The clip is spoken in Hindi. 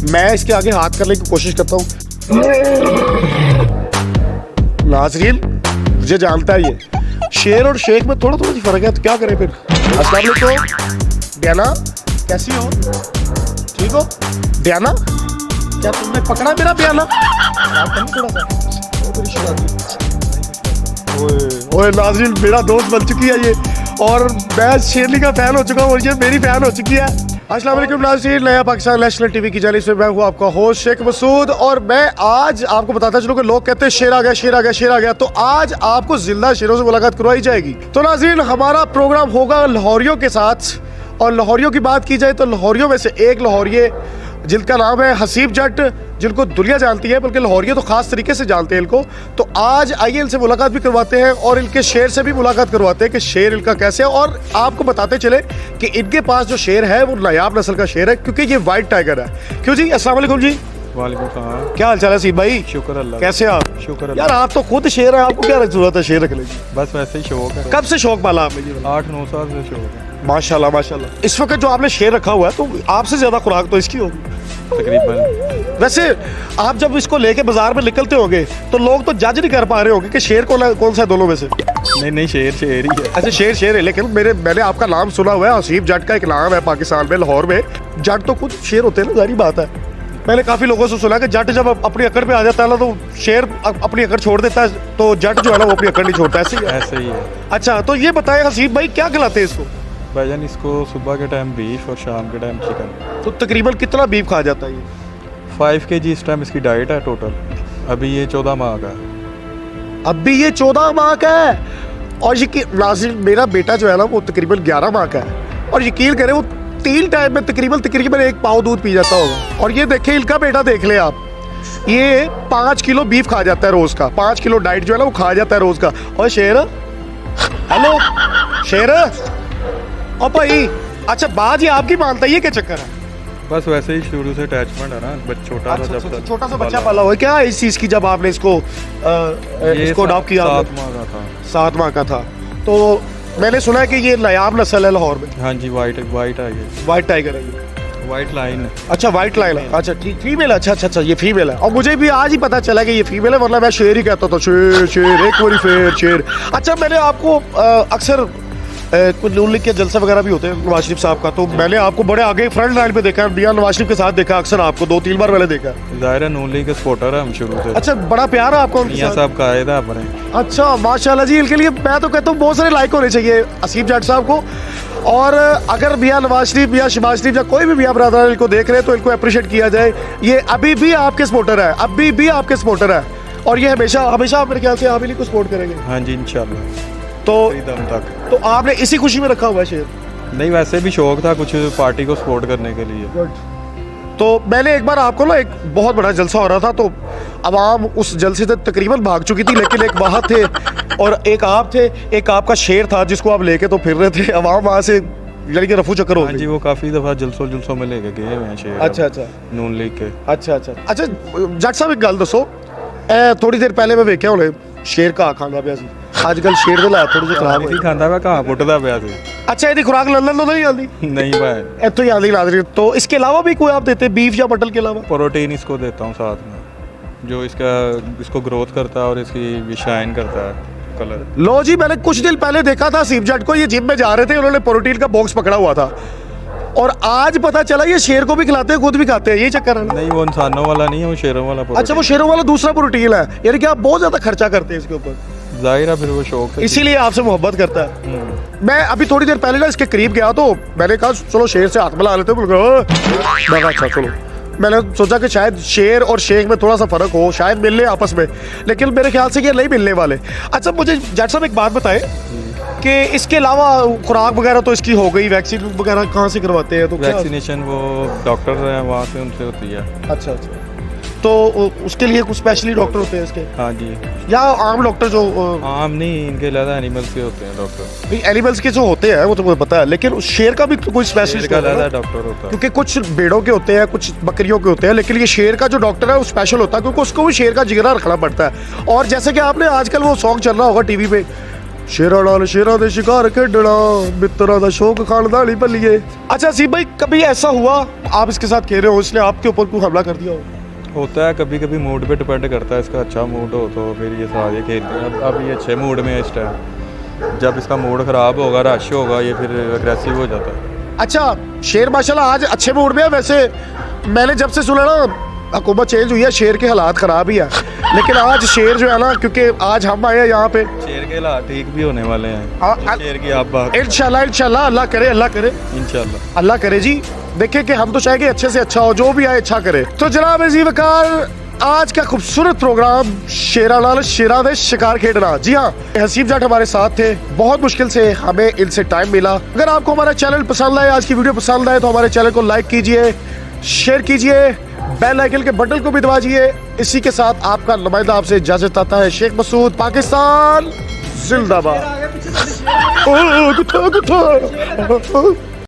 मैं इसके आगे हाथ करने की कोशिश करता हूँ। नाजरीन, मुझे जानता है ये शेर और शेख में थोड़ा थोड़ा फर्क है, तो क्या करें फिर। अस्सलाम वालेकुम डियाना, कैसी हो? ठीक हो डियाना? क्या तुमने पकड़ा मेरा डियाना? ओए नाजरीन, मेरा दोस्त बन चुकी है ये, और मैं शेरनी का फैन हो चुका हूँ और ये मेरी फैन हो चुकी है। अस्सलाम वालेकुम नाज़रीन, नया पाकिस्तान नेशनल टीवी की जानिब से मैं हूँ आपका होस्ट शेख मसूद, और मैं आज आपको बताता चलूँ कि लोग कहते हैं शेर आ गया, शेर आ गया, शेर आ गया, तो आज आपको जिंदा शेरों से मुलाकात करवाई जाएगी। तो नाज़रीन, हमारा प्रोग्राम होगा लाहौरियों के साथ, और लाहौरियों की बात की जाए तो लाहौरियों में से एक लाहौरिये जिनका नाम है हसीब जट, जिनको दुनिया जानती है, बल्कि लाहौरिये तो खास तरीके से जानते हैं इनको। तो आज आइए इनसे मुलाकात भी करवाते हैं और इनके शेर से भी मुलाकात करवाते हैं कि शेर इनका कैसे है, और आपको बताते चले कि इनके पास जो शेर है वो नायाब नस्ल का शेर है, क्योंकि ये वाइट टाइगर है। क्यों जी? अस्सलाम वालेकुम जी। वालेकुम सलाम। क्या हाल चाल है हसीब भाई? शुक्र अल्लाह। कैसे आप? शुक्र यार अल्लाह। आप तो खुद शेर है, आपको क्या जरूरत है शेर रखने की? बस वैसे ही शौक है। कब से शौक पाला आपने जी? 8-9 साल से शौक है माशाल्लाह माशाल्लाह। इस वक्त जो आपने शेर रखा हुआ है तो आपसे ज्यादा खुराक तो इसकी होगी तकरीबन। वैसे। आप जब इसको लेके बाजार में निकलते होंगे तो लोग तो जज नहीं कर पा रहे होंगे कि शेर कौन सा है दोनों में से। नहीं, शेर ही है। अच्छा, शेर है, लेकिन मैंने आपका नाम सुना हुआ है, हसीब जट का एक नाम है पाकिस्तान में, लाहौर में। जट तो कुछ शेर होते हैं ना, जारी बात है। मैंने काफी लोगों से सुना कि जट जब अपनी अकड़ पे आ जाता है ना तो शेर अपनी अकड़ छोड़ देता है, तो जट जो है ना वो अपनी अकड़ नहीं छोड़ता। ऐसे ही है। अच्छा, तो ये बताए हसीब भाई, क्या खिलाते हैं इसको? भाईजान, इसको सुबह के टाइम बीफ और शाम के टाइम चिकन। तो तकरीबन कितना बीफ खा जाता है ये? 5 kg इस टाइम इसकी डाइट है टोटल। अभी ये 14 माह का है। अभी ये 14 माह का है, और नाज़रीन मेरा बेटा जो है ना वो तकरीबन 11 माह का है, और यकीन करें वो 3 टाइम में तकरीबन 1 पाव दूध पी जाता होगा। और ये देखें, इनका बेटा देख ले आप, ये 5 किलो बीफ खा जाता है रोज का। 5 किलो डाइट जो है ना वो खा जाता है रोज का। और शेर, हेलो शेर, और भाई अच्छा बात ये आपकी मानता है, ये क्या चक्कर है? बस वैसे ही शुरू से अटैचमेंट है ना, छोटा सा जब तक छोटा सा बच्चा पाला हुआ है क्या इस चीज की, जब आपने इसको अडॉप्ट किया? 7 माह का था। 7 माह का था। तो मैंने सुना है कि ये नायाब नस्ल है लाहौर में। हाँ जी, वाइट है ये। वाइट टाइगर है ये? वाइट लाइन है। अच्छा, वाइट लाइन है। अच्छा ठीक, फीमेल है। अच्छा, ये फीमेल है, और मुझे भी आज ही पता चला कि ये फीमेल है, वरना मैं शेर ही कहता था, शेर एक बारी फेर शेर। अच्छा, मैंने आपको अक्सर कुछ नून लीग के जलसा वगैरह भी होते हैं नवाज शरीफ साहब का, तो मैंने आपको बड़े आगे फ्रंट लाइन पे देखा है, नवाज शरीफ के साथ देखा अक्सर आपको, 2-3 बार मैंने देखा। जाहिर है नून लीग के सपोर्टर है हम शुरू से। अच्छा, बड़ा प्यार है आपको उनके साथ? साहब का आयदा अपने। अच्छा माशाल्लाह जी, इनके लिए मैं तो कहता हूँ बहुत सारे लाइक होने चाहिए हसीब जट साहब को। और अगर मियाँ नवाज शरीफ या शहबाज शरीफ या कोई भी मियाँ बरादर इनको देख रहे हैं तो इनको अप्रिशिएट किया जाए। ये अभी भी आपके सपोर्टर है, अभी भी आपके सपोर्टर है, और ये हमेशा मेरे ख्याल से आप इन्हीं को सपोर्ट करेंगे। हाँ जी, इंशाल्लाह तो दम तक। तो आपने इसी खुशी में रखा हुआ है शेर? नहीं, वैसे भी शौक था कुछ पार्टी को सपोर्ट करने के लिए। तो मैंने एक बार आपको ना, एक बहुत बड़ा जलसा हो रहा था, तो आवाम उस जलसे से तकरीबन भाग चुकी थी, लेकिन एक वहाँ थे और एक आप थे, एक आपका शेर था जिसको आप लेके तो फिर रहे थे। आवाम वहाँ से यानी कि रफू चक्कर हो गई। जी, वो काफी दफा जलसों में लेके गए हुए हैं शेर। अच्छा नून लीग के। अच्छा जट साहब एक गल दसो, थोड़ी देर पहले मैं वेख्या होने शेर का खाना पिया सी, आजकल शेर दे ला थोड़ी ਜਿਹੀ खराब नहीं खांदा मैं कहाँ पुटदा पिया सी। अच्छा, ਇਹਦੀ खुराक लंदन तो नहीं आती? नहीं भाई, ਇੱਥੋਂ ही आती नाज़रीन। तो इसके अलावा भी कोई आप देते बीफ या मटन के अलावा? प्रोटीन इसको देता हूँ साथ में, जो इसको ग्रोथ करता है और इसकी शाइन करता है कलर। लो जी, मैंने कुछ दिन पहले देखा था हसीब जट को, ये जिम में जा रहे थे, उन्होंने प्रोटीन का बॉक्स पकड़ा हुआ था, और आज पता चला ये शेर को भी खिलाते हैं, खुद भी खाते हैं। यही चक्कर है? नहीं, वो इंसानों वाला नहीं है, वो शेरों वाला। अच्छा, वो शेरों वाला दूसरा प्रोटीन है, यानी कि आप बहुत ज्यादा खर्चा करते हैं इसके ऊपर। जाहिर है, फिर वो शौक है, इसीलिए आपसे मोहब्बत करता है। मैं अभी थोड़ी देर पहले ना इसके करीब गया, तो मैंने कहा चलो शेर से हाथ मिला लेते हैं। अच्छा चलो, मैंने सोचा कि शायद शेर और शेख में थोड़ा सा फर्क हो, शायद मिल ले आपस में, लेकिन मेरे ख्याल से ये नहीं मिलने वाले। अच्छा, मुझे जट साहब एक बात बताएं कि इसके अलावा खुराक वगैरह तो इसकी हो गई, वैक्सीन वगैरह कहाँ से करवाते हैं? तो वैक्सीनेशन वो डॉक्टर है वहाँ से, उनसे होती है। अच्छा, तो उसके लिए कुछ स्पेशली डॉक्टर होते हैं इसके? हाँ जी, या आम डॉक्टर जो? आम नहीं, इनके अलावा एनिमल्स के होते हैं डॉक्टर। एनिमल्स के जो होते हैं वो तो मुझे पता है, लेकिन उस शेर का भी तो कोई स्पेशलिस्ट डॉक्टर होता है, क्योंकि कुछ भेड़ों के होते हैं, कुछ बकरियों के होते हैं, लेकिन ये शेर का जो डॉक्टर है वो स्पेशल होता है, क्योंकि उसको भी शेर का जिगरा रखना पड़ता है। और जैसे कि आपने आजकल वो सॉन्ग चल रहा होगा टीवी पे, शेरा नाल शेरा दे शिकार खेडना मित्रा दा शौक खानदा नहीं भल्लिए। अच्छा सीब भाई, कभी ऐसा हुआ आप इसके साथ खेल रहे हो, इसने आपके ऊपर कोई हमला कर दिया हो? होता है कभी कभी, मूड पे डिपेंड करता है। इसका अच्छा मूड हो तो फिर ये सारे खेलते हैं। अब ये अच्छे मूड में है इस टाइम। जब इसका मूड ख़राब होगा, रश होगा, ये फिर अग्रेसिव हो जाता है। अच्छा, शेर माशाल्लाह आज अच्छे मूड में है। वैसे मैंने जब से सुना ना हुकूमत चेंज हुई है, शेर के हालात ख़राब ही है, लेकिन आज शेर जो है ना, क्योंकि आज हम आए हैं यहाँ पे, शेर के हालात ठीक भी होने वाले हैं। शेर की आप बात, इंशाल्लाह इंशाल्लाह, अल्लाह करे, अल्लाह करे, इंशाल्लाह अल्लाह करे जी। देखिए कि हम तो चाहेंगे अच्छे से अच्छा हो, जो भी आए अच्छा करे। तो जनाब अजीम वकार, आज का खूबसूरत प्रोग्राम शेरा नाल शेरा दे शिकार खेडना। जी हाँ, हसीब जाट हमारे साथ थे, बहुत मुश्किल से हमें इनसे टाइम मिला। अगर आपको हमारा चैनल पसंद आए, आज की वीडियो पसंद आए, तो हमारे चैनल को लाइक कीजिए, शेयर कीजिए, बेल आइकन के बटन को भी दबाइए। इसी के साथ आपका नुमाइंदा आपसे इजाजत आता है। शेख मसूद, पाकिस्तान जिंदाबाद।